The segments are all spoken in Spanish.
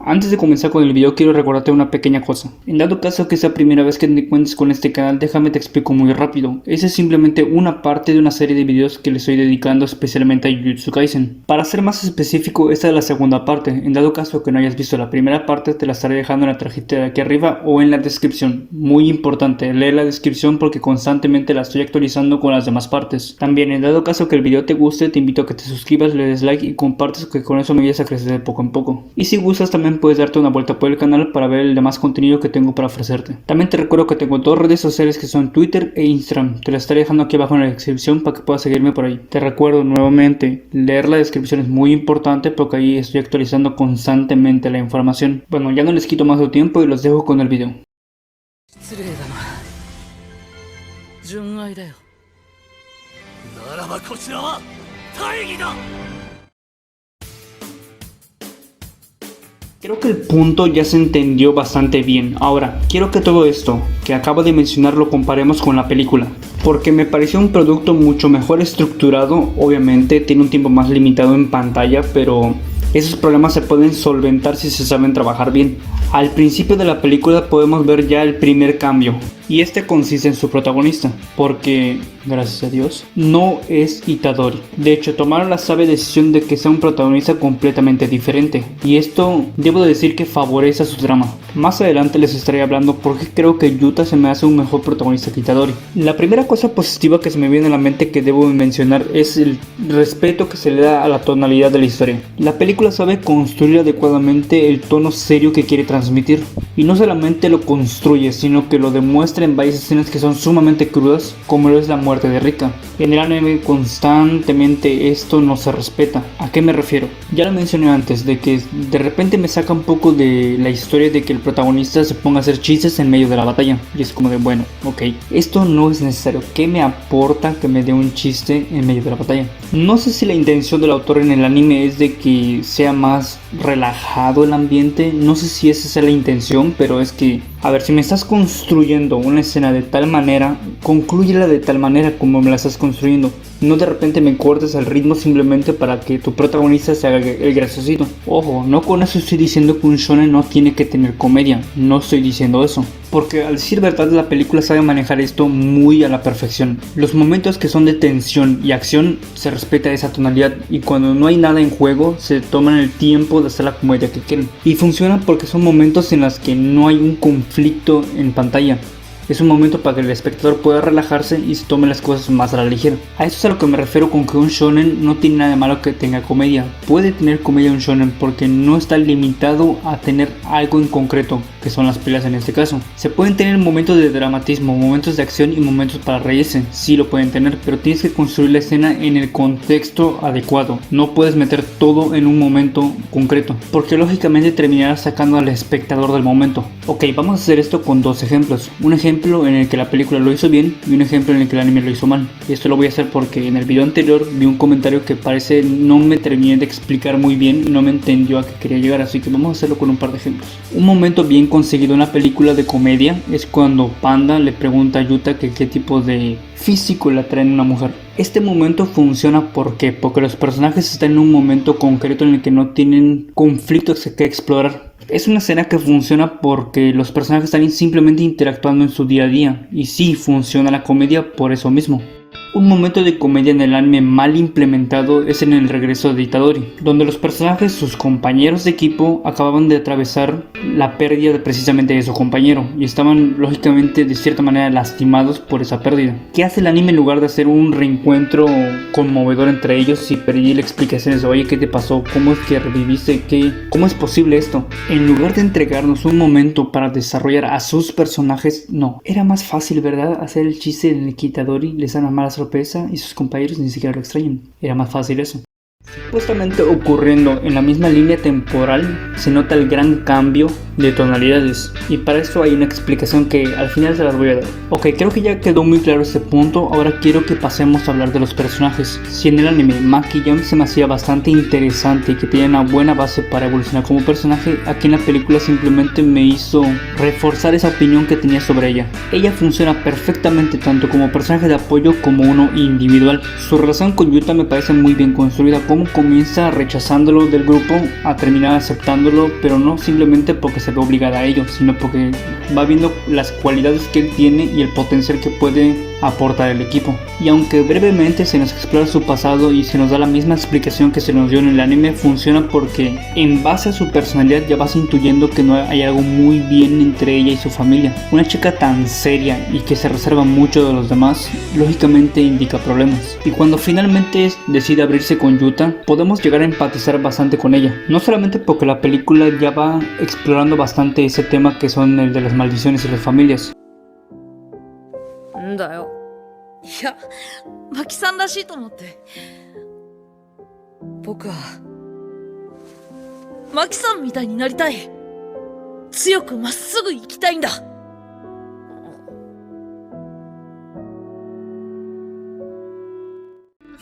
Antes de comenzar con el video quiero recordarte una pequeña cosa. En dado caso que es la primera vez que te encuentres con este canal, déjame te explico muy rápido. Esa es simplemente una parte de una serie de videos que le estoy dedicando especialmente a Jujutsu Kaisen. Para ser más específico, esta es la segunda parte. En dado caso que no hayas visto la primera parte, te la estaré dejando en la tarjeta de aquí arriba o en la descripción. Muy importante, lee la descripción porque constantemente la estoy actualizando con las demás partes. También, en dado caso que el video te guste, te invito a que te suscribas, le des like y compartas, que con eso me ayudas a crecer de poco en poco. Y si gustas también puedes darte una vuelta por el canal para ver el demás contenido que tengo para ofrecerte. También te recuerdo que tengo dos redes sociales que son Twitter e Instagram. Te las estaré dejando aquí abajo en la descripción para que puedas seguirme por ahí. Te recuerdo nuevamente, leer la descripción es muy importante porque ahí estoy actualizando constantemente la información. Bueno, ya no les quito más de tiempo y los dejo con el video. Creo que el punto ya se entendió bastante bien. Ahora, quiero que todo esto que acabo de mencionar lo comparemos con la película, porque me pareció un producto mucho mejor estructurado. Obviamente tiene un tiempo más limitado en pantalla, pero esos problemas se pueden solventar si se saben trabajar bien. Al principio de la película podemos ver ya el primer cambio, y este consiste en su protagonista, porque, gracias a Dios, no es Itadori. De hecho, tomaron la sabia decisión de que sea un protagonista completamente diferente, y esto debo decir que favorece a su drama. Más adelante les estaré hablando porque creo que Yuta se me hace un mejor protagonista que Itadori. La primera cosa positiva que se me viene a la mente que debo mencionar es el respeto que se le da a la tonalidad de la historia. La película sabe construir adecuadamente el tono serio que quiere transmitir, y no solamente lo construye, sino que lo demuestra en varias escenas que son sumamente crudas, como lo es la muerte de Rika. En el anime constantemente esto no se respeta. ¿A qué me refiero? Ya lo mencioné antes, de que de repente me saca un poco de la historia de que el protagonista se ponga a hacer chistes en medio de la batalla, y es como de bueno, ok, esto no es necesario. ¿Qué me aporta que me dé un chiste en medio de la batalla? No sé si la intención del autor en el anime es de que sea más relajado el ambiente, no sé si esa es la intención, pero es que, a ver, si me estás construyendo una escena de tal manera, conclúyela de tal manera como me la estás construyendo. No de repente me cortes el ritmo simplemente para que tu protagonista se haga el graciosito. Ojo, no con eso estoy diciendo que un shonen no tiene que tener comedia, no estoy diciendo eso, porque al decir verdad la película sabe manejar esto muy a la perfección. Los momentos que son de tensión y acción se respeta esa tonalidad, y cuando no hay nada en juego se toman el tiempo de hacer la comedia que quieren, y funciona porque son momentos en los que no hay un conflicto en pantalla. Es un momento para que el espectador pueda relajarse y se tome las cosas más a la ligera. A eso es a lo que me refiero con que un shonen no tiene nada de malo que tenga comedia. Puede tener comedia un shonen porque no está limitado a tener algo en concreto, que son las peleas en este caso. Se pueden tener momentos de dramatismo, momentos de acción y momentos para reírse. Sí lo pueden tener, pero tienes que construir la escena en el contexto adecuado. No puedes meter todo en un momento concreto, porque lógicamente terminarás sacando al espectador del momento. Ok, vamos a hacer esto con dos ejemplos. Un ejemplo en el que la película lo hizo bien y un ejemplo en el que el anime lo hizo mal. Esto lo voy a hacer porque en el video anterior vi un comentario que parece no me terminé de explicar muy bien y no me entendió a qué quería llegar, así que vamos a hacerlo con un par de ejemplos. Un momento bien conseguido en una película de comedia es cuando Panda le pregunta a Yuta que qué tipo de físico le atrae a una mujer. Este momento funciona porque los personajes están en un momento concreto en el que no tienen conflictos que explorar. Es una escena que funciona porque los personajes están simplemente interactuando en su día a día, y sí funciona la comedia por eso mismo. Un momento de comedia en el anime mal implementado es en el regreso de Itadori, donde los personajes, sus compañeros de equipo, acababan de atravesar la pérdida precisamente de su compañero y estaban lógicamente de cierta manera lastimados por esa pérdida. ¿Qué hace el anime en lugar de hacer un reencuentro conmovedor entre ellos y pedirle explicaciones de oye, ¿qué te pasó? ¿Cómo es que reviviste? ¿Cómo es posible esto? En lugar de entregarnos un momento para desarrollar a sus personajes, no. Era más fácil, ¿verdad? Hacer el chiste en el que Itadori les da una mala sorpresa y sus compañeros ni siquiera lo extrañan. Era más fácil eso. Supuestamente ocurriendo en la misma línea temporal, se nota el gran cambio de tonalidades, y para eso hay una explicación que al final se las voy a dar. Ok, creo que ya quedó muy claro este punto. Ahora quiero que pasemos a hablar de los personajes. Si en el anime Maki Young se me hacía bastante interesante y que tenía una buena base para evolucionar como personaje, aquí en la película simplemente me hizo reforzar esa opinión que tenía sobre ella. Ella funciona perfectamente tanto como personaje de apoyo como uno individual. Su relación con Yuta me parece muy bien construida, como cómo comienza rechazándolo del grupo a terminar aceptándolo, pero no simplemente porque se ve obligada a ello, sino porque va viendo las cualidades que él tiene y el potencial que puede aportar el equipo. Y aunque brevemente se nos explora su pasado y se nos da la misma explicación que se nos dio en el anime, funciona porque en base a su personalidad ya vas intuyendo que no hay algo muy bien entre ella y su familia. Una chica tan seria y que se reserva mucho de los demás, lógicamente indica problemas. Y cuando finalmente decide abrirse con Yuta, podemos llegar a empatizar bastante con ella. No solamente porque la película ya va explorando bastante ese tema que son el de las maldiciones y las familias. んだよ。いや、マキさんらしいと思って。僕は、マキさんみたいになりたい。強くまっすぐ生きたいんだ。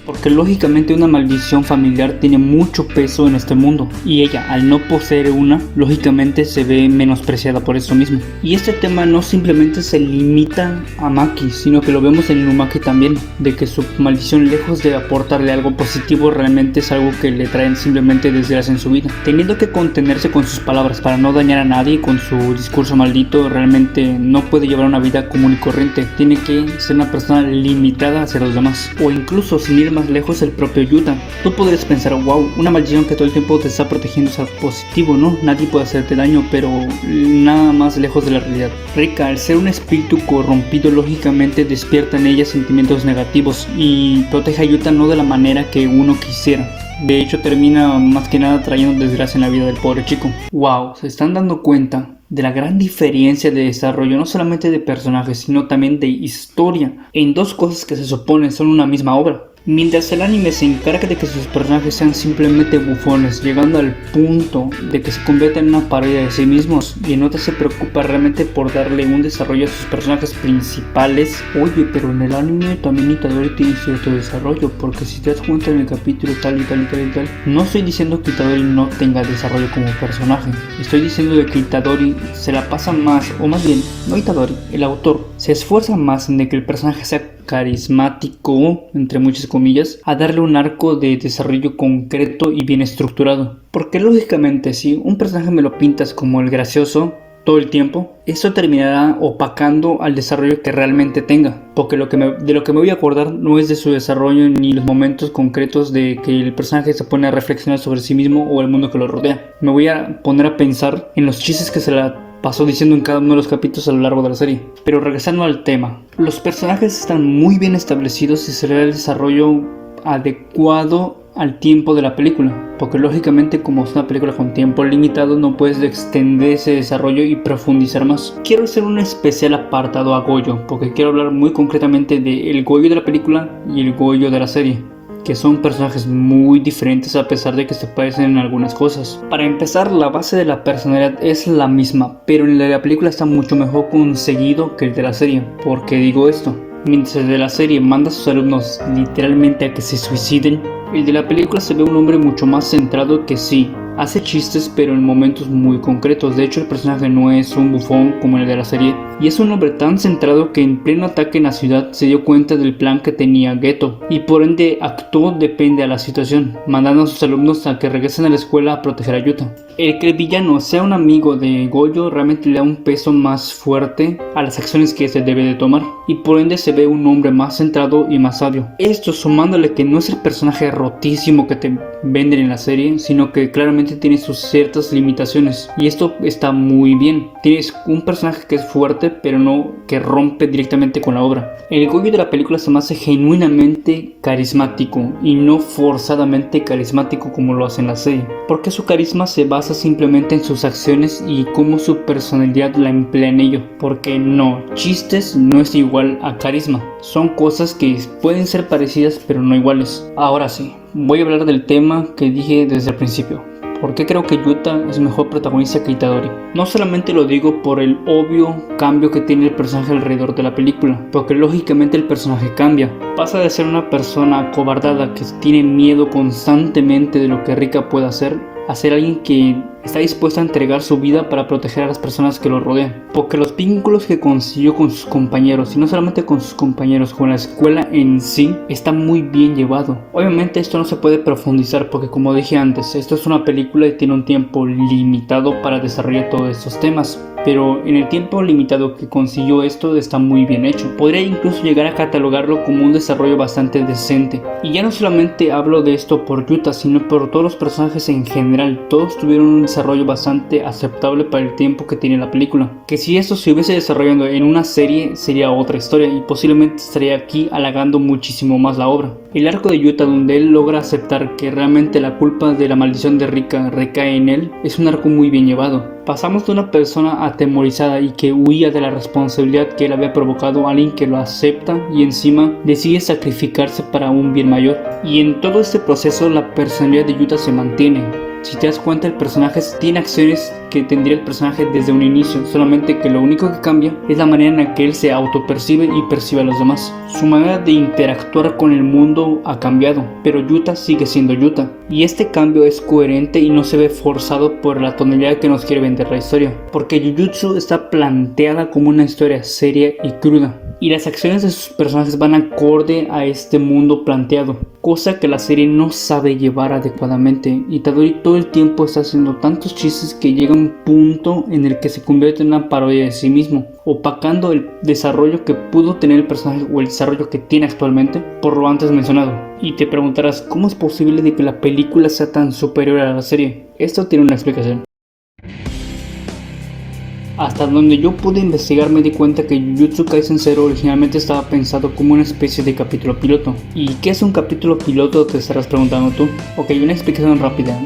Porque lógicamente una maldición familiar tiene mucho peso en este mundo y ella, al no poseer una, lógicamente se ve menospreciada por eso mismo. Y este tema no simplemente se limita a Maki, sino que lo vemos en Inumaki también, de que su maldición, lejos de aportarle algo positivo, realmente es algo que le traen simplemente desgracia en su vida. Teniendo que contenerse con sus palabras para no dañar a nadie con su discurso maldito, realmente no puede llevar una vida común y corriente. Tiene que ser una persona limitada hacia los demás, o incluso sin ir más lejos el propio Yuta. Tú podrías pensar, wow, una maldición que todo el tiempo te está protegiendo es algo positivo, ¿no? Nadie puede hacerte daño, pero nada más lejos de la realidad. Rika, al ser un espíritu corrompido, lógicamente despierta en ella sentimientos negativos y protege a Yuta no de la manera que uno quisiera. De hecho, termina más que nada trayendo desgracia en la vida del pobre chico. Wow, ¿se están dando cuenta de la gran diferencia de desarrollo, no solamente de personajes, sino también de historia, en dos cosas que se suponen son una misma obra? Mientras el anime se encarga de que sus personajes sean simplemente bufones, llegando al punto de que se conviertan en una parodia de sí mismos, y en otra se preocupa realmente por darle un desarrollo a sus personajes principales. Oye, pero en el anime también Itadori tiene cierto desarrollo, porque si te das cuenta en el capítulo tal y tal y tal y tal, no estoy diciendo que Itadori no tenga desarrollo como personaje, estoy diciendo de que Itadori se la pasa más, o más bien, no Itadori, el autor, se esfuerza más en de que el personaje sea carismático, entre muchas comillas, a darle un arco de desarrollo concreto y bien estructurado. Porque lógicamente si un personaje me lo pintas como el gracioso todo el tiempo, eso terminará opacando al desarrollo que realmente tenga. Porque de lo que me voy a acordar no es de su desarrollo ni los momentos concretos de que el personaje se pone a reflexionar sobre sí mismo o el mundo que lo rodea. Me voy a poner a pensar en los chistes que se la pasó diciendo en cada uno de los capítulos a lo largo de la serie. Pero regresando al tema, los personajes están muy bien establecidos y se le da el desarrollo adecuado al tiempo de la película, porque lógicamente como es una película con tiempo limitado no puedes extender ese desarrollo y profundizar más. Quiero hacer un especial apartado a Goyo, porque quiero hablar muy concretamente del Goyo de la película y el Goyo de la serie, que son personajes muy diferentes a pesar de que se parecen en algunas cosas. Para empezar, la base de la personalidad es la misma, pero el de la película está mucho mejor conseguido que el de la serie. ¿Por qué digo esto? Mientras el de la serie manda a sus alumnos literalmente a que se suiciden, el de la película se ve un hombre mucho más centrado que sí, hace chistes pero en momentos muy concretos. De hecho, el personaje no es un bufón como el de la serie, y es un hombre tan centrado que en pleno ataque en la ciudad se dio cuenta del plan que tenía Geto y por ende actuó depende a la situación, mandando a sus alumnos a que regresen a la escuela a proteger a Yuta. El que el villano sea un amigo de Goyo realmente le da un peso más fuerte a las acciones que se debe de tomar, y por ende se ve un hombre más centrado y más sabio. Esto sumándole que no es el personaje rotísimo que te venden en la serie, sino que claramente tiene sus ciertas limitaciones, y esto está muy bien. Tienes un personaje que es fuerte pero no que rompe directamente con la obra. El Goyo de la película se me hace genuinamente carismático y no forzadamente carismático como lo hace en la serie, porque su carisma se basa simplemente en sus acciones y cómo su personalidad la emplea en ello. Porque no, chistes no es igual a carisma, son cosas que pueden ser parecidas pero no iguales. Ahora sí, voy a hablar del tema que dije desde el principio. ¿Por qué creo que Yuta es mejor protagonista que Itadori? No solamente lo digo por el obvio cambio que tiene el personaje alrededor de la película, porque lógicamente el personaje cambia. Pasa de ser una persona acobardada que tiene miedo constantemente de lo que Rika pueda hacer, a ser alguien que está dispuesto a entregar su vida para proteger a las personas que lo rodean, porque los vínculos que consiguió con sus compañeros, y no solamente con sus compañeros, con la escuela en sí, está muy bien llevado. Obviamente esto no se puede profundizar porque, como dije antes, esto es una película y tiene un tiempo limitado para desarrollar todos estos temas, pero en el tiempo limitado que consiguió esto está muy bien hecho. Podría incluso llegar a catalogarlo como un desarrollo bastante decente. Y ya no solamente hablo de esto por Yuta, sino por todos los personajes en general. Todos tuvieron un desarrollo bastante aceptable para el tiempo que tiene la película. Que si esto se hubiese desarrollado en una serie sería otra historia y posiblemente estaría aquí halagando muchísimo más la obra. El arco de Yuta, donde él logra aceptar que realmente la culpa de la maldición de Rika recae en él, es un arco muy bien llevado. Pasamos de una persona atemorizada y que huía de la responsabilidad que él había provocado a alguien que lo acepta y encima decide sacrificarse para un bien mayor. Y en todo este proceso la personalidad de Yuta se mantiene. Si te das cuenta, el personaje tiene acciones que tendría el personaje desde un inicio, solamente que lo único que cambia es la manera en la que él se autopercibe y percibe a los demás. Su manera de interactuar con el mundo ha cambiado, pero Yuta sigue siendo Yuta. Y este cambio es coherente y no se ve forzado por la tonalidad que nos quiere vender la historia, porque Jujutsu está planteada como una historia seria y cruda, y las acciones de sus personajes van acorde a este mundo planteado, cosa que la serie no sabe llevar adecuadamente, y Tadori todo el tiempo está haciendo tantos chistes que llega a un punto en el que se convierte en una parodia de sí mismo, opacando el desarrollo que pudo tener el personaje o el desarrollo que tiene actualmente por lo antes mencionado. Y te preguntarás, ¿cómo es posible de que la película sea tan superior a la serie? Esto tiene una explicación. Hasta donde yo pude investigar me di cuenta que Jujutsu Kaisen 0 originalmente estaba pensado como una especie de capítulo piloto. ¿Y qué es un capítulo piloto? Te estarás preguntando tú. Ok, una explicación rápida.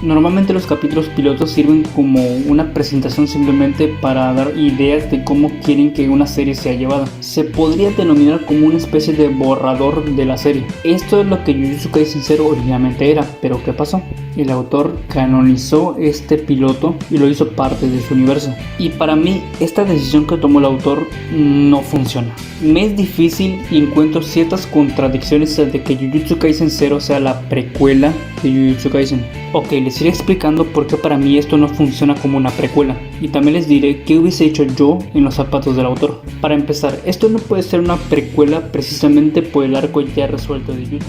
Normalmente los capítulos pilotos sirven como una presentación simplemente para dar ideas de cómo quieren que una serie sea llevada. Se podría denominar como una especie de borrador de la serie. Esto es lo que Jujutsu Kaisen 0 originalmente era, pero ¿qué pasó? El autor canonizó este piloto y lo hizo parte de su universo. Y para mí esta decisión que tomó el autor no funciona. Me es difícil y encuentro ciertas contradicciones de que Jujutsu Kaisen 0 sea la precuela de Jujutsu Kaisen. Ok, les iré explicando por qué para mí esto no funciona como una precuela. Y también les diré qué hubiese hecho yo en los zapatos del autor. Para empezar, esto no puede ser una precuela precisamente por el arco ya resuelto de Yuta.